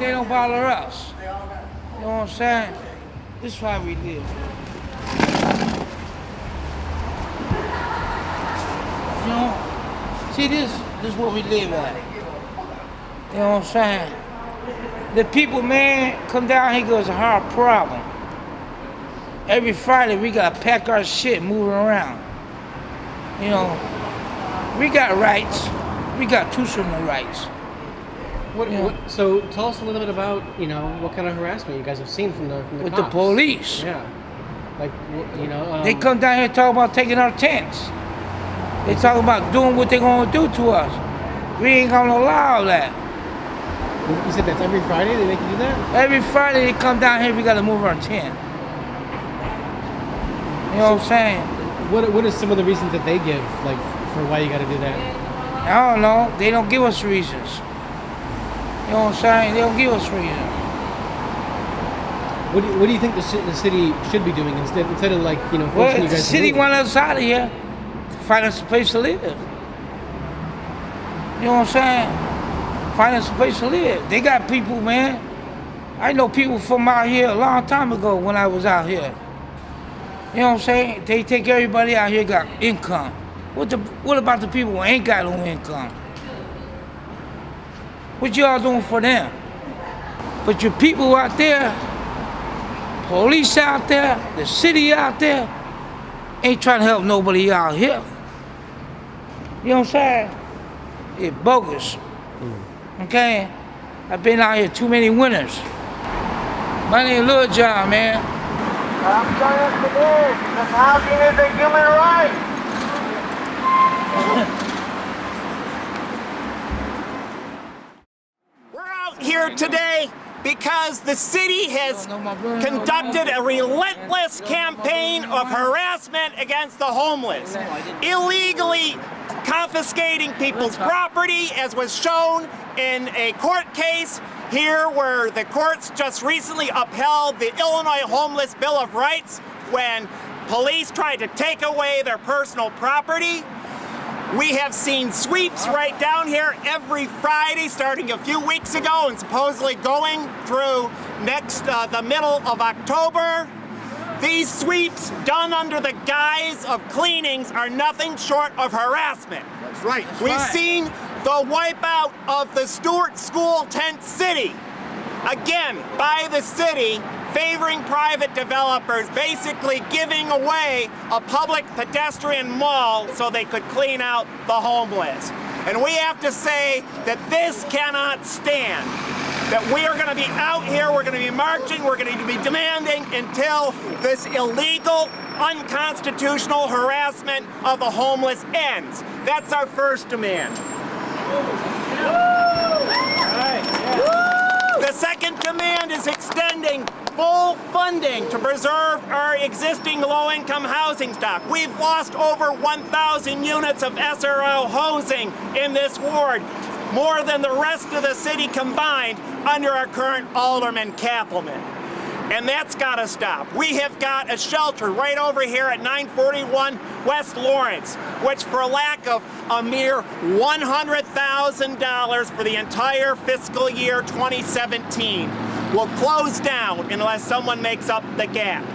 they don't bother us. You know what I'm saying? This is why we live. You know? See, this is what we live at. You know what I'm saying? The people, man, come down here because it's a hard problem. Every Friday, we got to pack our shit, moving around. You know, we got rights. We got constitutional rights. So tell us a little bit about, what kind of harassment you guys have seen from the with cops. The police. Yeah. Like, they come down here and talk about taking our tents. They talk about doing what they're going to do to us. We ain't going to allow that. You said that's every Friday they make you do that? Every Friday they come down here, we got to move our tent. You know what I'm saying? What are some of the reasons that they give, like, for why you got to do that? I don't know. They don't give us reasons. You know what I'm saying? They don't give us reasons. What do you think the city should be doing instead of like, forcing you guys to the city move? want us out of here to find us a place to live. You know what I'm saying? Find us a place to live. They got people, man. I know people from out here a long time ago when I was out here. You know what I'm saying? They take everybody out here got income. What about the people who ain't got no income? What y'all doing for them? But your people out there, police out there, the city out there, ain't trying to help nobody out here. You know what I'm saying? It's bogus. Okay? I've been out here too many winters. My name is Lil John, man. I'm telling you today, because housing is a human right. We're out here today because the city has conducted a relentless campaign of harassment against the homeless, illegally confiscating people's property, as was shown in a court case here where the courts just recently upheld the Illinois Homeless Bill of Rights when police tried to take away their personal property. We have seen sweeps right down here every Friday starting a few weeks ago and supposedly going through the middle of October. These sweeps done under the guise of cleanings are nothing short of harassment. That's right. We've seen the wipeout of the Stewart School Tent City, again by the city, favoring private developers, basically giving away a public pedestrian mall so they could clean out the homeless. And we have to say that this cannot stand. That we are going to be out here, we're going to be marching, we're going to be demanding until this illegal, unconstitutional harassment of the homeless ends. That's our first demand. The second demand is extending full funding to preserve our existing low-income housing stock. We've lost over 1,000 units of SRO housing in this ward, more than the rest of the city combined under our current Alderman Cappleman. And that's got to stop. We have got a shelter right over here at 941 West Lawrence, which for lack of a mere $100,000 for the entire fiscal year 2017 will close down unless someone makes up the gap.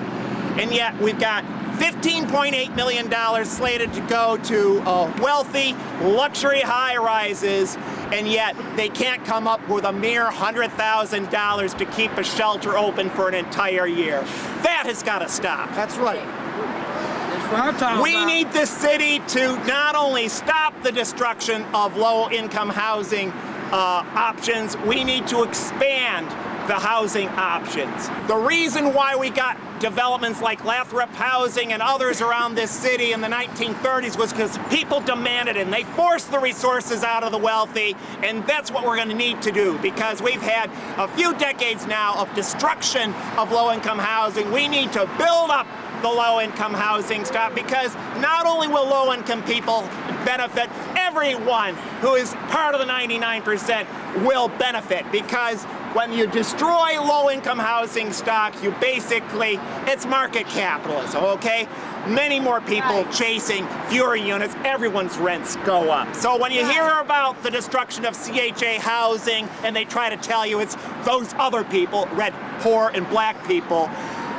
And yet we've got $15.8 million slated to go to wealthy luxury high-rises, and yet they can't come up with a mere $100,000 to keep a shelter open for an entire year. That has got to stop. That's right. That's what I'm talking We about. need the city to not only stop the destruction of low-income housing options, we need to expand the housing options. The reason why we got developments like Lathrop Housing and others around this city in the 1930s was because people demanded it, and they forced the resources out of the wealthy, and that's what we're going to need to do, because we've had a few decades now of destruction of low-income housing. We need to build up the low-income housing stock, because not only will low-income people benefit, everyone who is part of the 99% will benefit, because When you destroy low-income housing stock, you basically, it's market capitalism, okay? Many more people chasing fewer units, everyone's rents go up. So when you hear about the destruction of CHA housing and they try to tell you it's those other people, red, poor, and black people,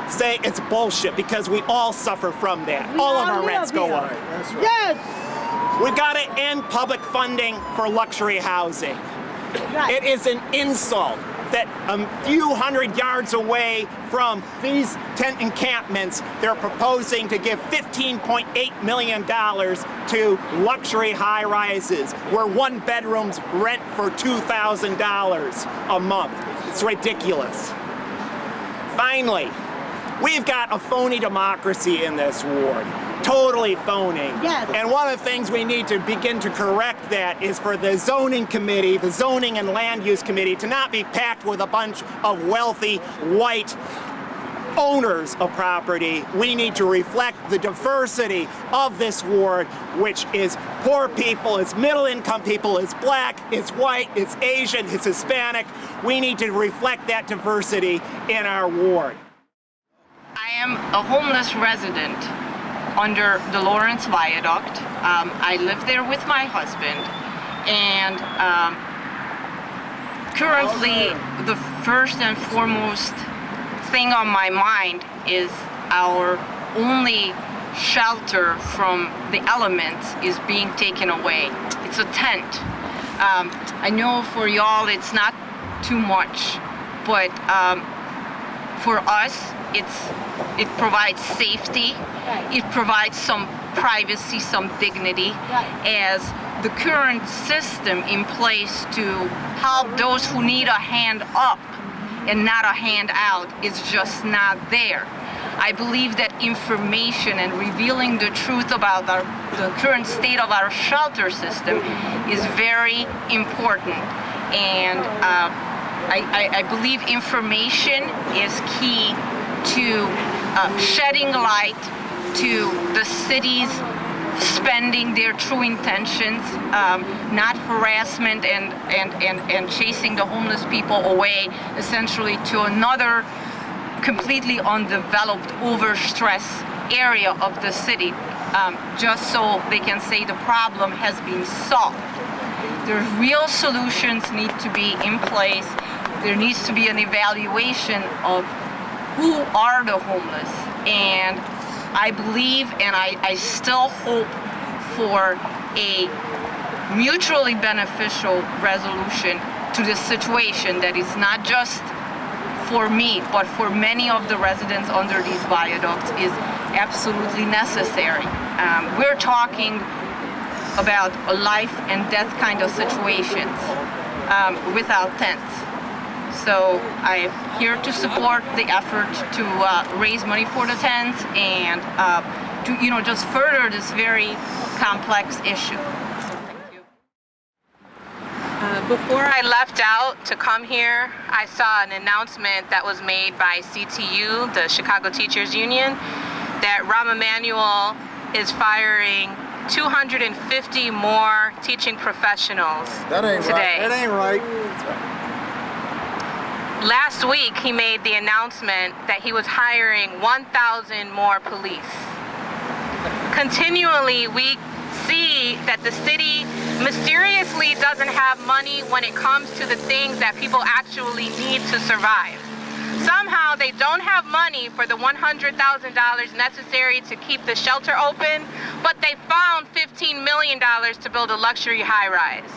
say it's bullshit because we all suffer from that. All of our rents go up. Yes! We've got to end public funding for luxury housing. It is an insult that a few hundred yards away from these tent encampments, they're proposing to give $15.8 million to luxury high-rises where one bedrooms rent for $2,000 a month. It's ridiculous. Finally, we've got a phony democracy in this ward. Totally phony. Yes. And one of the things we need to begin to correct that is for the zoning committee, the zoning and land use committee, to not be packed with a bunch of wealthy white owners of property. We need to reflect the diversity of this ward, which is poor people, it's middle income people, it's black, it's white, it's Asian, it's Hispanic. We need to reflect that diversity in our ward. I am a homeless resident under the Lawrence Viaduct. I live there with my husband, and currently the first and foremost thing on my mind is our only shelter from the elements is being taken away. It's a tent. I know for y'all it's not too much, but for us it provides safety. It provides some privacy, some dignity, as the current system in place to help those who need a hand up and not a hand out is just not there. I believe that information and revealing the truth about the current state of our shelter system is very important. And I believe information is key to shedding light to the city's spending their true intentions, not harassment and chasing the homeless people away essentially to another completely undeveloped, overstressed area of the city, just so they can say the problem has been solved. The real solutions need to be in place. There needs to be an evaluation of who are the homeless, and I believe and I still hope for a mutually beneficial resolution to this situation that is not just for me, but for many of the residents under these viaducts is absolutely necessary. We're talking about a life and death kind of situations without tents. So I'm here to support the effort to raise money for the tents and to just further this very complex issue. Thank you. Before I left out to come here, I saw an announcement that was made by CTU, the Chicago Teachers Union, that Rahm Emanuel is firing 250 more teaching professionals today. That ain't right. Last week, he made the announcement that he was hiring 1,000 more police. Continually, we see that the city mysteriously doesn't have money when it comes to the things that people actually need to survive. Somehow, they don't have money for the $100,000 necessary to keep the shelter open, but they found $15 million to build a luxury high-rise.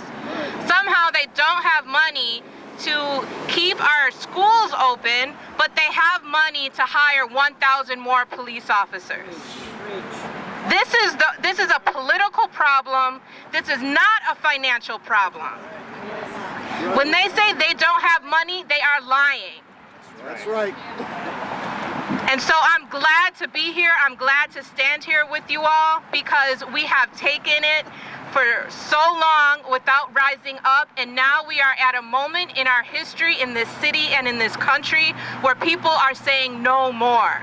Somehow, they don't have money to keep our schools open, but they have money to hire 1,000 more police officers. This is a political problem. This is not a financial problem. When they say they don't have money, they are lying. That's right. And so I'm glad to be here. I'm glad to stand here with you all because we have taken it for so long without rising up, and now we are at a moment in our history in this city and in this country where people are saying no more.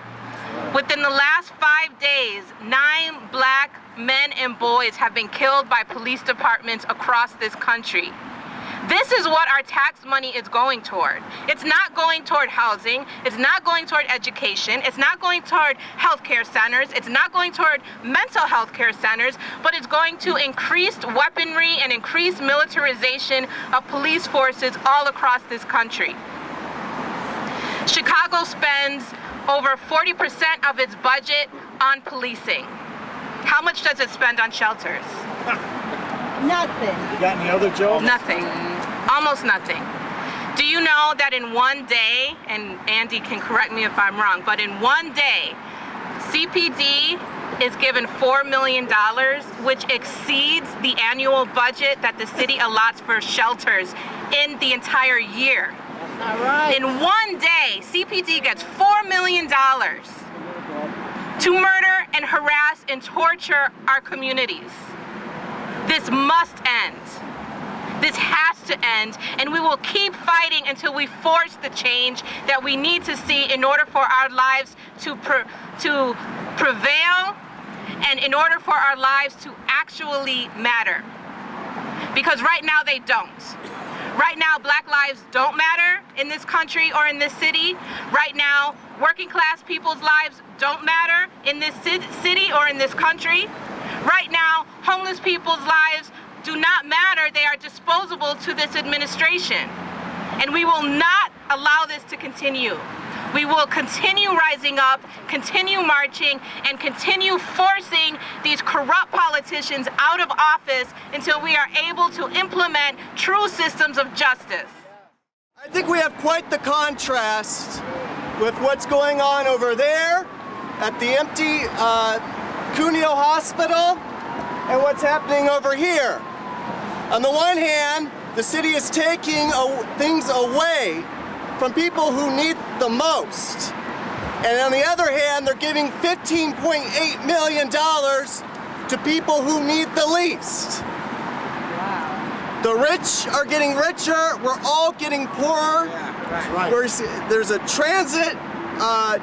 Within the last 5 days, 9 black men and boys have been killed by police departments across this country. This is what our tax money is going toward. It's not going toward housing. It's not going toward education. It's not going toward healthcare centers. It's not going toward mental health care centers, but it's going to increased weaponry and increased militarization of police forces all across this country. Chicago spends over 40% of its budget on policing. How much does it spend on shelters? Nothing. You got any other jokes? Nothing. Almost nothing. Do you know that in one day, and Andy can correct me if I'm wrong, but in one day, CPD is given $4 million, which exceeds the annual budget that the city allots for shelters in the entire year. That's not right. In one day, CPD gets $4 million to murder and harass and torture our communities. This must end. This has to end, and we will keep fighting until we force the change that we need to see in order for our lives to prevail and in order for our lives to actually matter. Because right now they don't. Right now, Black lives don't matter in this country or in this city. Right now, working class people's lives don't matter in this city or in this country. Right now, homeless people's lives do not matter. They are disposable to this administration. And we will not allow this to continue. We will continue rising up, continue marching, and continue forcing these corrupt politicians out of office until we are able to implement true systems of justice. I think we have quite the contrast with what's going on over there at the empty Cuneo Hospital and what's happening over here. On the one hand, the city is taking things away from people who need the most. And on the other hand, they're giving $15.8 million to people who need the least. Wow. The rich are getting richer, we're all getting poorer. There's a transit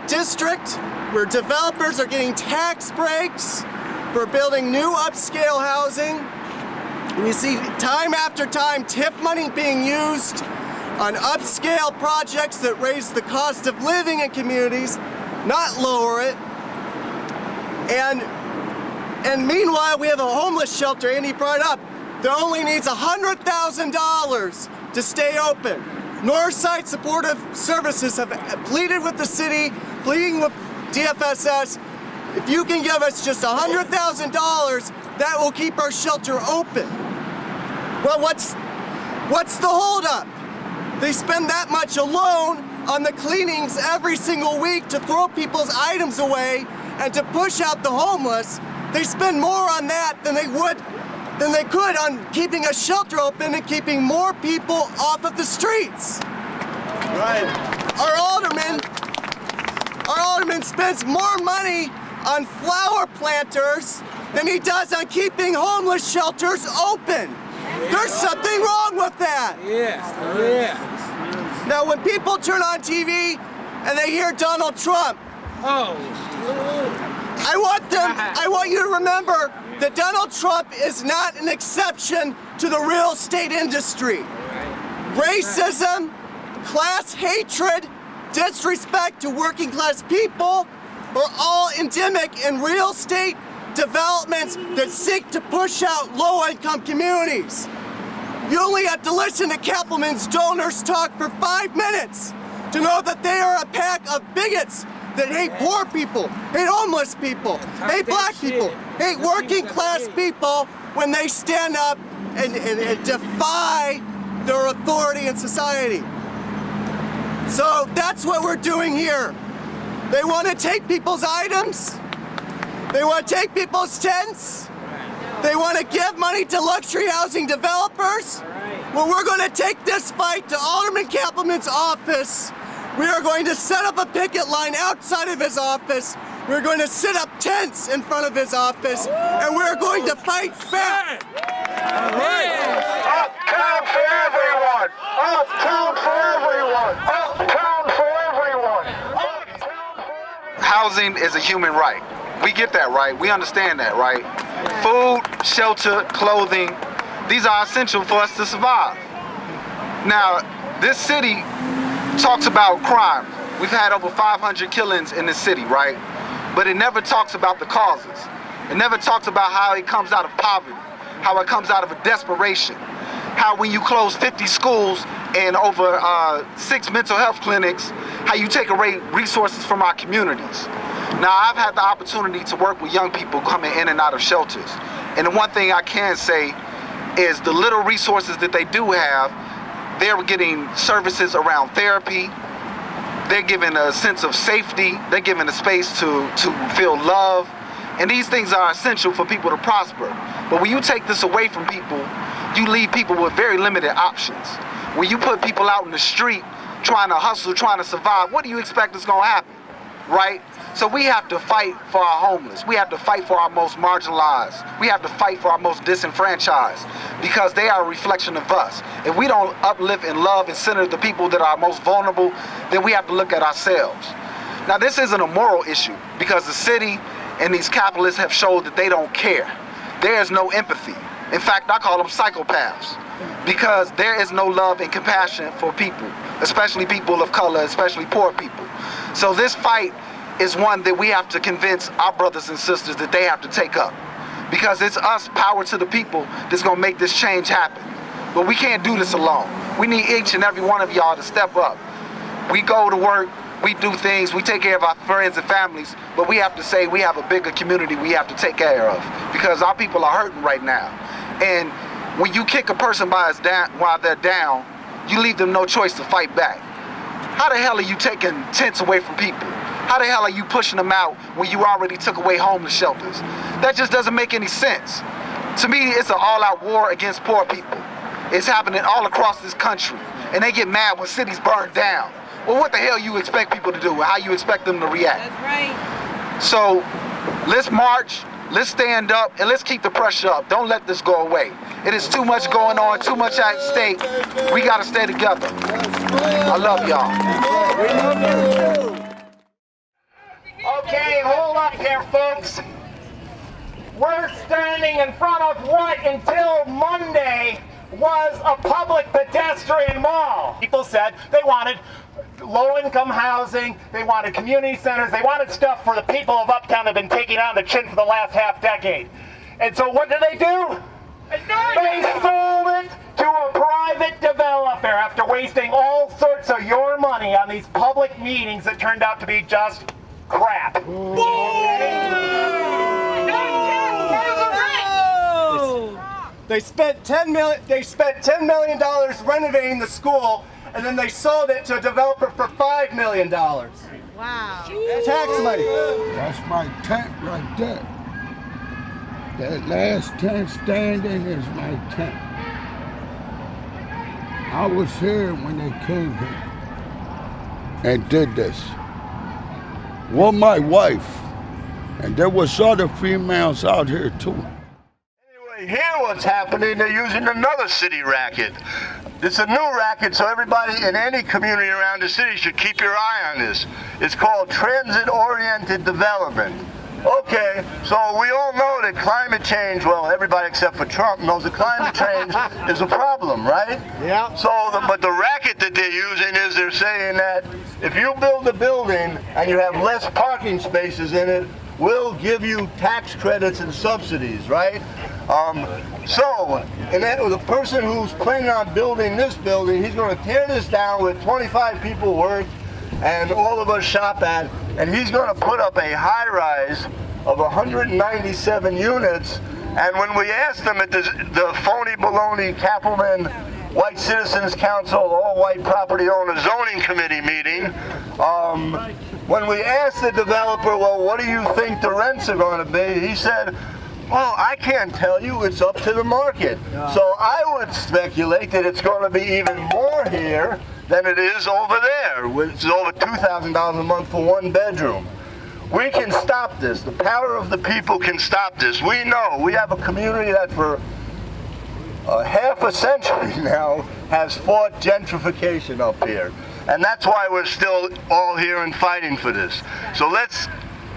district where developers are getting tax breaks for building new upscale housing. We see time after time TIF money being used on upscale projects that raise the cost of living in communities, not lower it. And meanwhile, we have a homeless shelter, Andy brought it up, that only needs $100,000 to stay open. Northside Supportive Services have pleaded with the city, pleading with DFSS, if you can give us just $100,000, that will keep our shelter open. Well, what's the holdup? They spend that much alone on the cleanings every single week to throw people's items away and to push out the homeless. They spend more on that than they could on keeping a shelter open and keeping more people off of the streets. Right. Our alderman spends more money on flower planters than he does on keeping homeless shelters open. There's something wrong with that. Yeah. Now, when people turn on TV and they hear Donald Trump, I want you to remember that Donald Trump is not an exception to the real estate industry. Racism, class hatred, disrespect to working class people are all endemic in real estate developments that seek to push out low-income communities. You only have to listen to Cappleman's donors talk for 5 minutes to know that they are a pack of bigots that hate poor people, hate homeless people, hate black people, hate working class people when they stand up and defy their authority in society. So that's what we're doing here. They want to take people's items. They want to take people's tents. They want to give money to luxury housing developers. Well, we're going to take this fight to Alderman Cappleman's office. We are going to set up a picket line outside of his office. We're going to set up tents in front of his office, and we're going to fight back. Uptown for everyone! Uptown for everyone! Uptown for everyone! Housing is a human right. We get that right. We understand that, right? Food, shelter, clothing, these are essential for us to survive. Now, this city talks about crime. We've had over 500 killings in this city, right? But it never talks about the causes. It never talks about how it comes out of poverty, how it comes out of a desperation, how when you close 50 schools and over 6 mental health clinics, how you take away resources from our communities. Now, I've had the opportunity to work with young people coming in and out of shelters. And the one thing I can say is the little resources that they do have, they're getting services around therapy. They're given a sense of safety. They're given a space to feel love. And these things are essential for people to prosper. But when you take this away from people, you leave people with very limited options. When you put people out in the street trying to hustle, trying to survive, what do you expect is going to happen, right? So we have to fight for our homeless. We have to fight for our most marginalized. We have to fight for our most disenfranchised because they are a reflection of us. If we don't uplift and love and center the people that are most vulnerable, then we have to look at ourselves. Now, this isn't a moral issue because the city and these capitalists have showed that they don't care. There is no empathy. In fact, I call them psychopaths because there is no love and compassion for people, especially people of color, especially poor people. So this fight is one that we have to convince our brothers and sisters that they have to take up because it's us, power to the people, that's gonna make this change happen. But we can't do this alone. We need each and every one of y'all to step up. We go to work, we do things, we take care of our friends and families, but we have to say we have a bigger community we have to take care of because our people are hurting right now. And when you kick a person while they're down, you leave them no choice to fight back. How the hell are you taking tents away from people? How the hell are you pushing them out when you already took away homeless shelters? That just doesn't make any sense. To me, it's an all-out war against poor people. It's happening all across this country, and they get mad when cities burn down. Well, what the hell you expect people to do? How you expect them to react? That's right. So let's march, let's stand up, and let's keep the pressure up. Don't let this go away. It is too much going on, too much at stake. We gotta stay together. I love y'all. We love you. Okay, hold up here, folks. We're standing in front of what until Monday was a public pedestrian mall. People said they wanted low-income housing, they wanted community centers, they wanted stuff for the people of Uptown that have been taking on the chin for the last half-decade. And so what did they do? They sold it to a private developer after wasting all sorts of your money on these public meetings that turned out to be just crap. They spent $10 million renovating the school, and then they sold it to a developer for $5 million. Wow. Tax money. That's my tent right there. That last tent standing is my tent. I was here when they came here and did this. With my wife. And there was other females out here too. Anyway, here what's happening, they're using another city racket. It's a new racket, so everybody in any community around the city should keep your eye on this. It's called transit-oriented development. Okay, so we all know that climate change, well, everybody except for Trump knows that climate change is a problem, right? Yeah. So, but the racket that they're using is they're saying that if you build a building and you have less parking spaces in it, we'll give you tax credits and subsidies, right? And the person who's planning on building this building, he's going to tear this down with 25 people worth and all of us shop at, and he's going to put up a high-rise of 197 units. And when we asked them at the phony baloney Cappleman White Citizens Council, all white property owner zoning committee meeting, when we asked the developer, well, what do you think the rents are going to be? He said, well, I can't tell you, it's up to the market. So I would speculate that it's going to be even more here than it is over there, which is over $2,000 a month for one bedroom. We can stop this. The power of the people can stop this. We know. We have a community that for half a century now has fought gentrification up here. And that's why we're still all here and fighting for this. So let's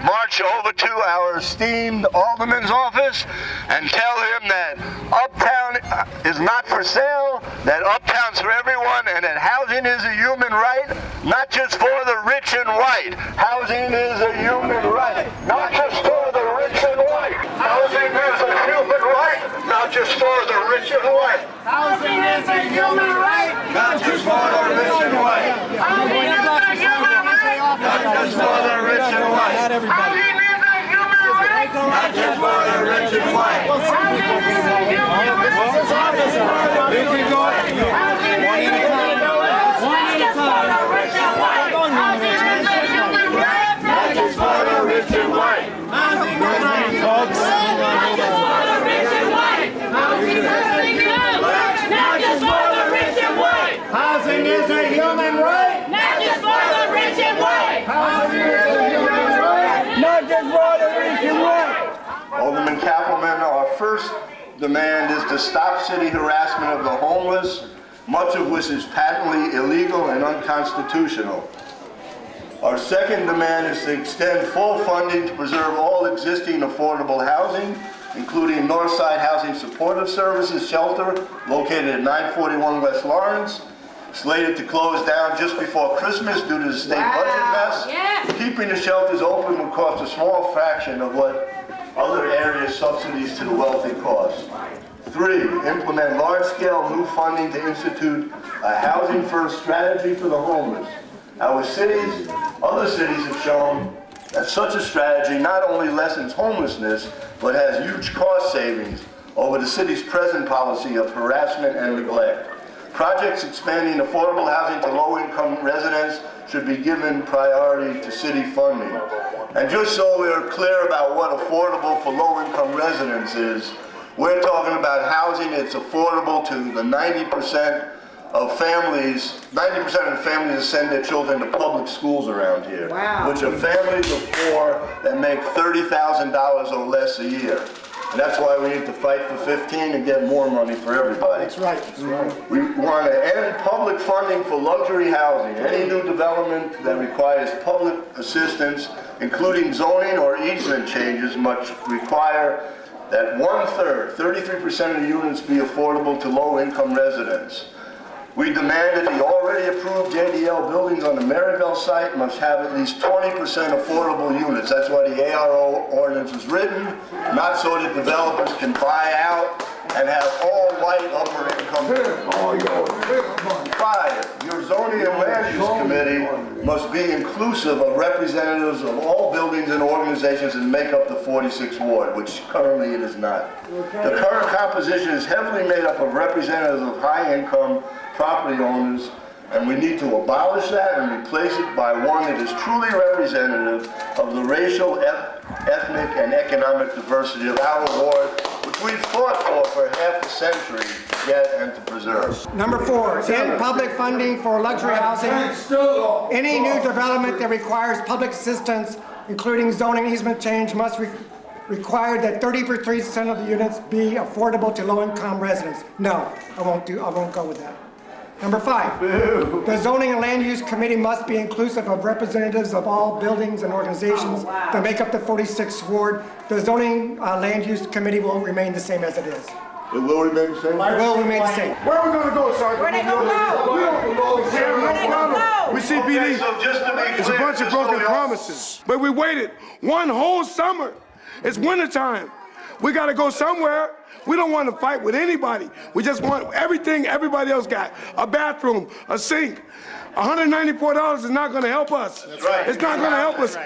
march over to our esteemed alderman's office and tell him that Uptown is not for sale, that Uptown's for everyone, and that housing is a human right, not just for the rich and white. Housing is a human right, not just for the rich and white. Housing is a human right, not just for the rich and white. Housing is a human right, not just for the rich and white. Housing is a human right, not just for the rich and white. Not everybody. Housing is a human right, not just for the rich and white. Housing is a human right. We can go one at a time. One at a time. Housing is a human right, not just for the rich and white. Housing is a human right, not just for the rich and white. Housing is a human right, not just for the rich and white. Housing is a human right, not just for the rich and white. Housing is a human right, not just for the rich and white. Alderman Cappleman, our first demand is to stop city harassment of the homeless, much of which is patently illegal and unconstitutional. Our second demand is to extend full funding to preserve all existing affordable housing, including Northside Housing Supportive Services Shelter, located at 941 West Lawrence, slated to close down just before Christmas due to the state budget mess. Yeah. Keeping the shelters open would cost a small fraction of what other area subsidies to the wealthy cost. 3, implement large-scale new funding to institute a housing-first strategy for the homeless. Our cities, other cities have shown that such a strategy not only lessens homelessness, but has huge cost savings over the city's present policy of harassment and neglect. Projects expanding affordable housing to low-income residents should be given priority to city funding. And just so we're clear about what affordable for low-income residents is, we're talking about housing that's affordable to the 90% of families, 90% of the families that send their children to public schools around here, which are families of 4 that make $30,000 or less a year. And that's why we need to fight for 15 and get more money for everybody. That's right. That's right. We want to end public funding for luxury housing. Any new development that requires public assistance, including zoning or easement changes, must require that 1/3, 33% of the units be affordable to low-income residents. We demand that the already approved JDL buildings on the Maryville site must have at least 20% affordable units. That's why the ARO ordinance was written, not so that developers can buy out and have all white upper income. 5, your zoning and land use committee must be inclusive of representatives of all buildings and organizations and make up the 46th ward, which currently it is not. The current composition is heavily made up of representatives of high income property owners, and we need to abolish that and replace it by one that is truly representative of the racial, ethnic, and economic diversity of our ward, which we've fought for half a century to get and to preserve. Number 4, end public funding for luxury housing. Any new development that requires public assistance, including zoning easement change, must require that 33% of the units be affordable to low-income residents. No, I won't go with that. Number 5, the Zoning and Land Use Committee must be inclusive of representatives of all buildings and organizations that make up the 46th ward. The Zoning Land Use Committee will remain the same as it is. It will remain the same? It will remain the same. Where are we going to go, Sergeant? Where they gonna go? We don't know. Where they gonna go? We see PD. So just to be clear, It's a bunch of broken promises. But we waited one whole summer. It's wintertime. We got to go somewhere. We don't want to fight with anybody. We just want everything everybody else got. A bathroom, a sink. $194 is not going to help us. That's right. It's not going to help us.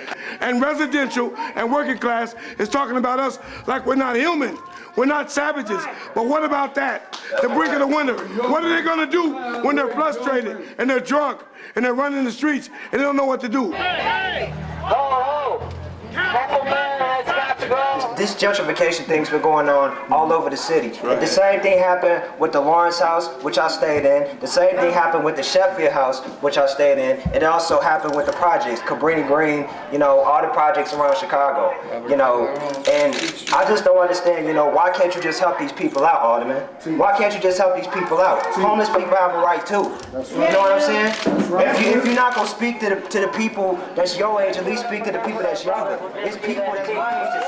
And residential and working class is talking about us like we're not human. We're not savages. But what about that? The brink of the winter. What are they going to do when they're frustrated and they're drunk and they're running the streets and they don't know what to do? Hey! Ho, ho! Cappleman has got to go! This gentrification thing's been going on all over the city. Right. The same thing happened with the Lawrence house, which I stayed in. The same thing happened with the Sheffield house, which I stayed in. It also happened with the projects, Cabrini Green, you know, all the projects around Chicago, you know. And I just don't understand, you know, why can't you just help these people out, Alderman? Why can't you just help these people out? Homeless people have a right too. You know what I'm saying? If you're not gonna speak to the people that's your age, at least speak to the people that's younger. It's people that need to